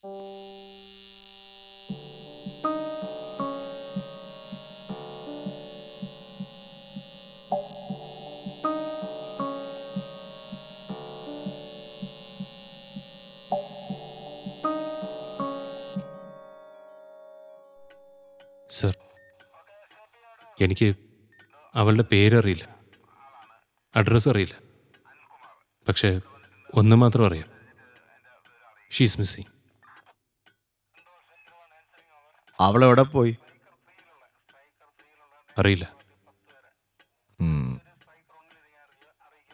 Sir, എനിക്ക് അവളുടെ പേരറിയില്ല, address അറിയില്ല. പക്ഷേ ഒന്ന് മാത്രം അറിയാം, ഷീസ് മിസ്സിങ്. അവളെവിടെ പോയി? അറിയില്ല.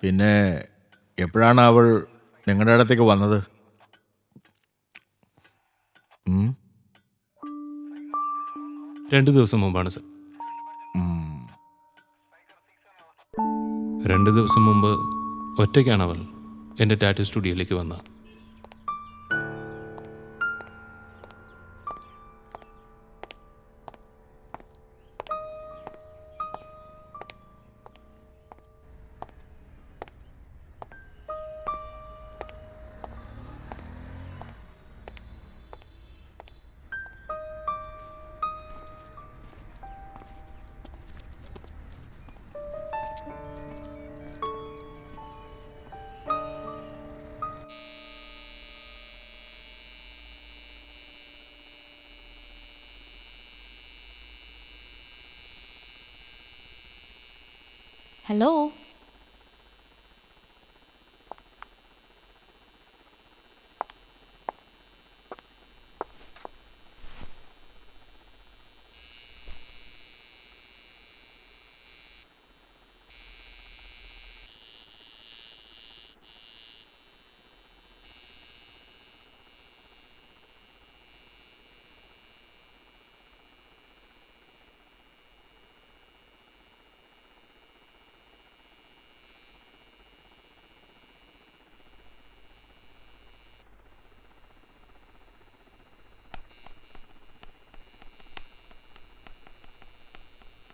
പിന്നെ എപ്പോഴാണ് അവൾ നിങ്ങളുടെ അടുത്തേക്ക് വന്നത്? 2 ദിവസം മുമ്പാണ് സർ. 2 ദിവസം മുമ്പ് ഒറ്റയ്ക്കാണ് അവൾ എൻ്റെ ടാറ്റു സ്റ്റുഡിയോയിലേക്ക് വന്നത്. ഹലോ,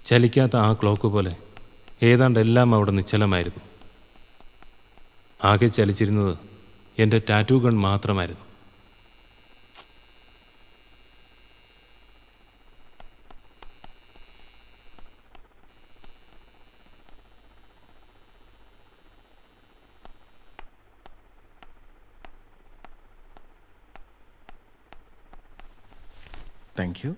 ചലിക്കാത്ത ആ ക്ലോക്ക് പോലെ ഏതാണ്ട് എല്ലാം അവിടെ നിശ്ചലമായിരുന്നു. ആകെ ചലിച്ചിരുന്നത് എൻ്റെ ടാറ്റൂ ഗൺ മാത്രമായിരുന്നു. Thank you.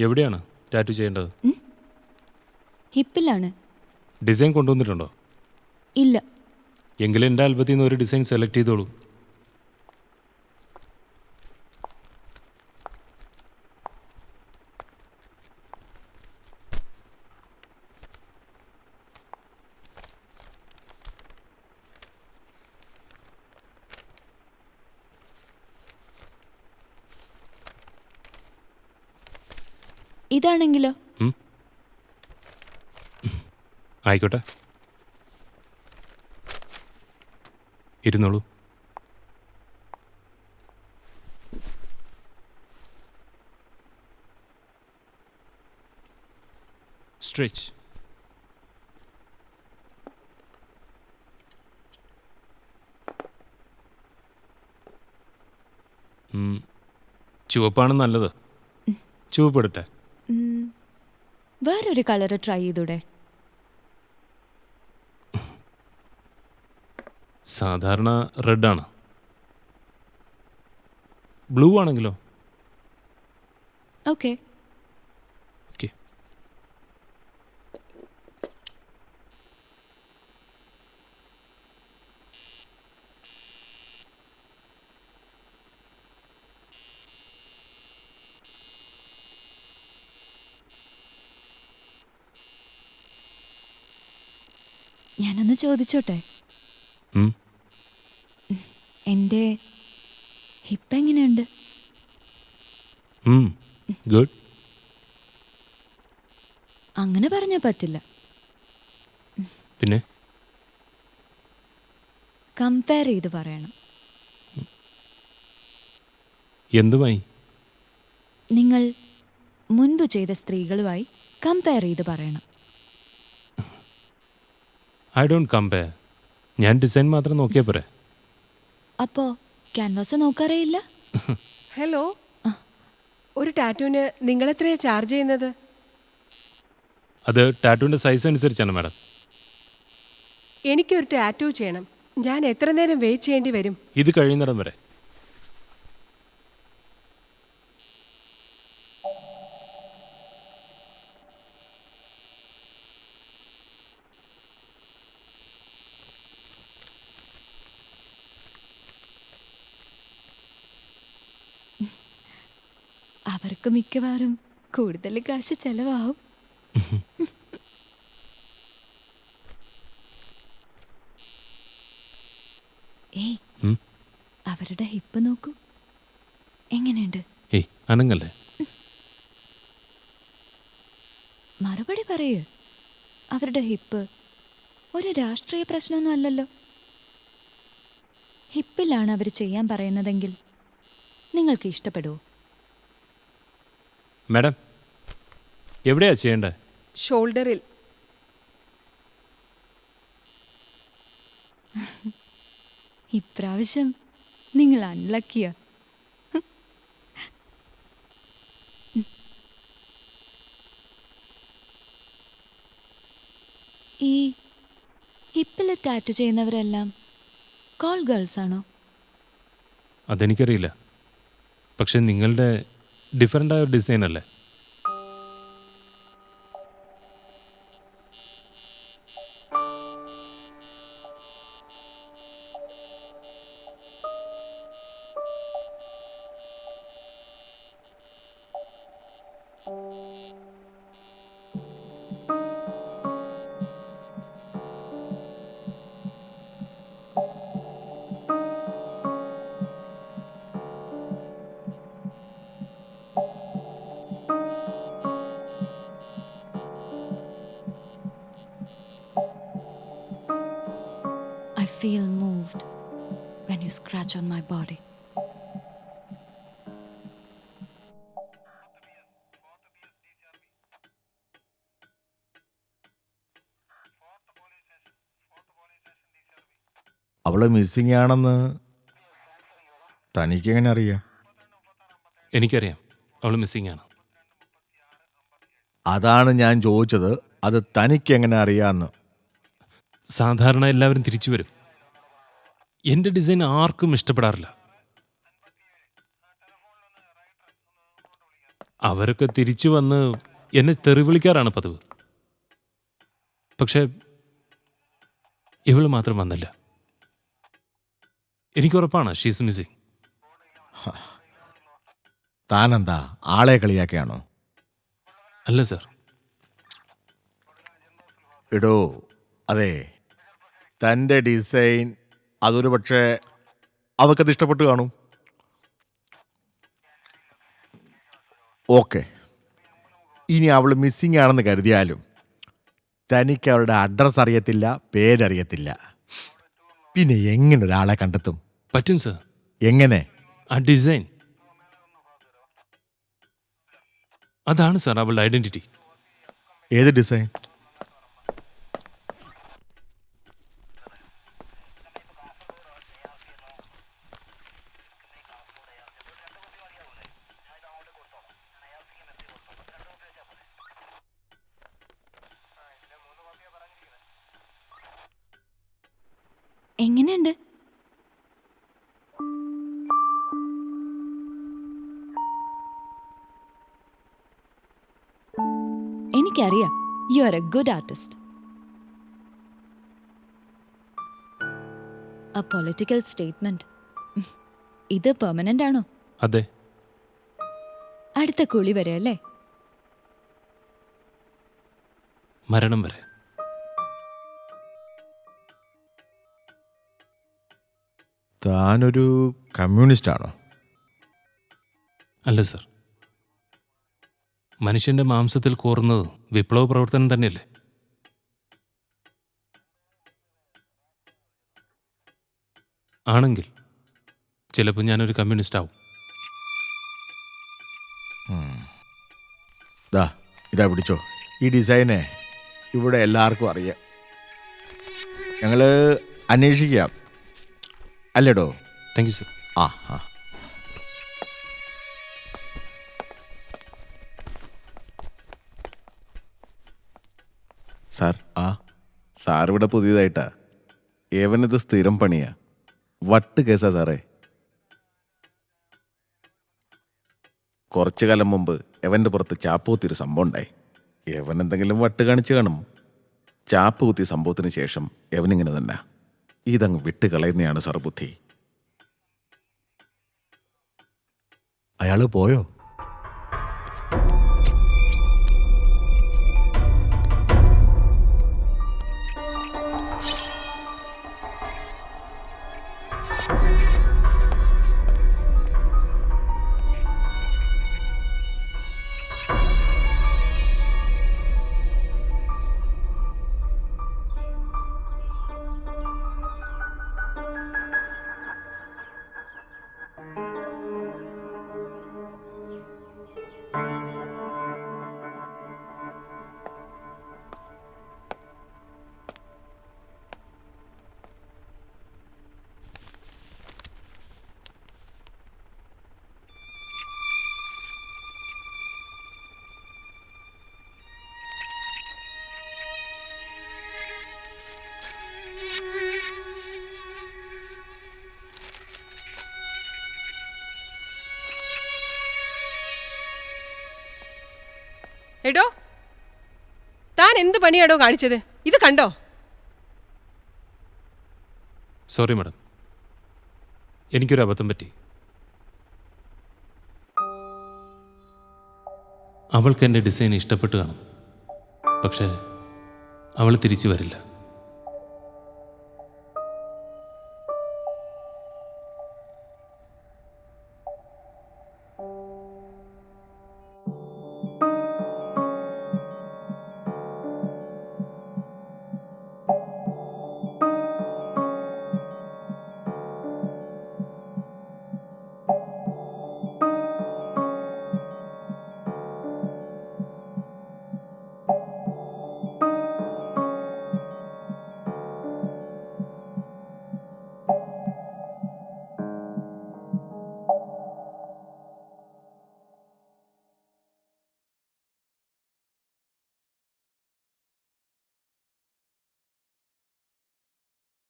എവിടെയാണ് ടാറ്റു ചെയ്യേണ്ടത്? ഹിപ്പിലാണ്. ഡിസൈൻ കൊണ്ടുവന്നിട്ടുണ്ടോ? ഇല്ല. എങ്കിലും എൻ്റെ ആൽബത്തിൽ നിന്ന് ഒരു ഡിസൈൻ സെലക്ട് ചെയ്തോളൂ. ഇതാണെങ്കിലോ? ആയിക്കോട്ടെ, ഇരുന്നോളൂ. സ്ട്രെച്ച്. ചുവപ്പാണ് നല്ലത്. ചുവപ്പെടുട്ടെ. വേറൊരു കളറ് ട്രൈ ചെയ്തൂടെ? സാധാരണ റെഡാണ്. ബ്ലൂ ആണെങ്കിലോ? ഓക്കെ. ഓക്കെ. ഞാനൊന്ന് ചോദിച്ചോട്ടെ, ഉം. എൻ്റെ ഹിപ്പ് എങ്ങനെയുണ്ട്? ഗുഡ്. അങ്ങനെ പറഞ്ഞാൽ പറ്റില്ല. പിന്നെ കമ്പയർ ചെയ്ത് പറയണം. എന്തുമായി? നിങ്ങൾ മുൻപ് ചെയ്ത സ്ത്രീകളുമായി കമ്പയർ ചെയ്ത് പറയണം. I don't compare. ഞാൻ ഡിസൈൻ മാത്രം നോക്കിയാൽ പോരെ. അപ്പോൾ ക്യാൻവാസ് നോക്കാറേയില്ല? ഹലോ, ഒരു ടാറ്റൂവിന് നിങ്ങൾ എത്രയാണ് ചാർജ് ചെയ്യുന്നത്? അത് ടാറ്റൂവിൻ്റെ സൈസ് അനുസരിച്ചാണ് മാഡം. എനിക്കൊരു ടാറ്റൂ ചെയ്യണം. ഞാൻ എത്ര നേരം വെയിറ്റ് ചെയ്യേണ്ടി വരും? ഇത് കഴിയുന്നിടം വരെ. അവർക്ക് മിക്കവാറും കൂടുതൽ കാശ് ചെലവാകും. ഏയ്, ഉം. അവരുടെ ഹിപ്പ് നോക്കൂ, എങ്ങനെയുണ്ട്? ഏയ് അനങ്ങല്ലേ. മറുപടി പറയൂ. അവരുടെ ഹിപ്പ് ഒരു രാഷ്ട്രീയ പ്രശ്നമൊന്നും അല്ലല്ലോ. ഹിപ്പിലാണ് അവർ ചെയ്യാൻ പറയുന്നതെങ്കിൽ നിങ്ങൾക്ക് ഇഷ്ടപ്പെടുമോ? മാഡം എവിടെയാ ചെയ്യേണ്ടത്? ഷോൾഡറിൽ. ഇപ്രാവശ്യം നിങ്ങൾ അൺലക്കിയാ. ഈ ഹിപ്പിൽ ടാറ്റു ചെയ്യുന്നവരെല്ലാം കോൾ ഗേൾസ് ആണോ? അതെനിക്കറിയില്ല. പക്ഷെ നിങ്ങളുടെ ഡിഫറൻ്റായ ഒരു ഡിസൈൻ അല്ലേ? I feel moved when you scratch on my body. അവള് മിസ്സിങ് ആണെന്ന് തനിക്കെങ്ങനെ അറിയാം? എനിക്കറിയാം അവൾ മിസ്സിംഗ് ആണ്. അതാണ് ഞാൻ ചോദിച്ചത്, അത് തനിക്കെങ്ങനെ അറിയാമെന്ന്. സാധാരണ എല്ലാവരും തിരിച്ചു വരും. എൻ്റെ ഡിസൈൻ ആർക്കും ഇഷ്ടപ്പെടാറില്ല. അവരൊക്കെ തിരിച്ചു വന്ന് എന്നെ തെറി വിളിക്കാറാണ് പതിവ്. പക്ഷേ ഇവള് മാത്രം വന്നില്ല. എനിക്കുറപ്പാണ് ഷീസ് മിസ്സിങ്. താനെന്താ ആളെ കളിയാക്കിയാണോ? അല്ല സർ. എടോ, അതെ, തൻ്റെ ഡിസൈൻ അതൊരു പക്ഷേ അവൾക്കത് ഇഷ്ടപ്പെട്ട് കാണും. ഓക്കെ, ഇനി അവൾ മിസ്സിങ് ആണെന്ന് കരുതിയാലും തനിക്ക് അവളുടെ അഡ്രസ്സ് അറിയത്തില്ല, പേരറിയത്തില്ല. പിന്നെ എങ്ങനെ ഒരാളെ കണ്ടെത്തും? പറ്റും സർ. എങ്ങനെ? ആ ഡിസൈൻ, അതാണ് സർ അവളുടെ ഐഡന്റിറ്റി. ഏത് ഡിസൈൻ? എങ്ങനെയുണ്ട്? എനിക്കറിയാം, you are A good artist. A political statement. ഇത് പെർമനന്റ് ആണോ? അതെ. അടുത്ത കുളി വരെ അല്ലേ? മരണം വരെ. താനൊരു കമ്മ്യൂണിസ്റ്റാണോ? അല്ല സർ, മനുഷ്യന്റെ മാംസത്തിൽ കോറുന്നത് വിപ്ലവ പ്രവർത്തനം തന്നെയല്ലേ? ആണെങ്കിൽ ചിലപ്പോൾ ഞാനൊരു കമ്മ്യൂണിസ്റ്റ് ആവും. ഇതാ പിടിച്ചോ. ഈ ഡിസൈനെ ഇവിടെ എല്ലാവർക്കും അറിയാം. ഞങ്ങൾ അന്വേഷിക്കാം അല്ലേടോ? Thank you sir. ആ ആ സാർ, സാർ ഇവിടെ പുതിയതായിട്ടാ. ഏവനിത് സ്ഥിരം പണിയാ. വട്ട് കേസാ സാറേ. കുറച്ചു കാലം മുമ്പ് എവന്റെ പുറത്ത് ചാപ്പ് കുത്തിയൊരു സംഭവം ഉണ്ടായി. എവൻ എന്തെങ്കിലും വട്ട് കാണിച്ചു കാണും. ചാപ്പ് കുത്തിയ സംഭവത്തിന് ശേഷം എവനിങ്ങനെ തന്നെ. ഇതങ്ങ് വിട്ട് കളയുന്നതാണ് സാർ ബുദ്ധി. അയാൾ പോയോ? എടോ, താൻ എന്ത് പണിയാടോ കാണിച്ചത്? ഇത് കണ്ടോ? സോറി മാഡം, എനിക്കൊരു അബദ്ധം പറ്റി. അവൾക്ക് എൻ്റെ ഡിസൈൻ ഇഷ്ടപ്പെട്ട് കാണും, പക്ഷേ അവൾ തിരിച്ചു വരില്ല.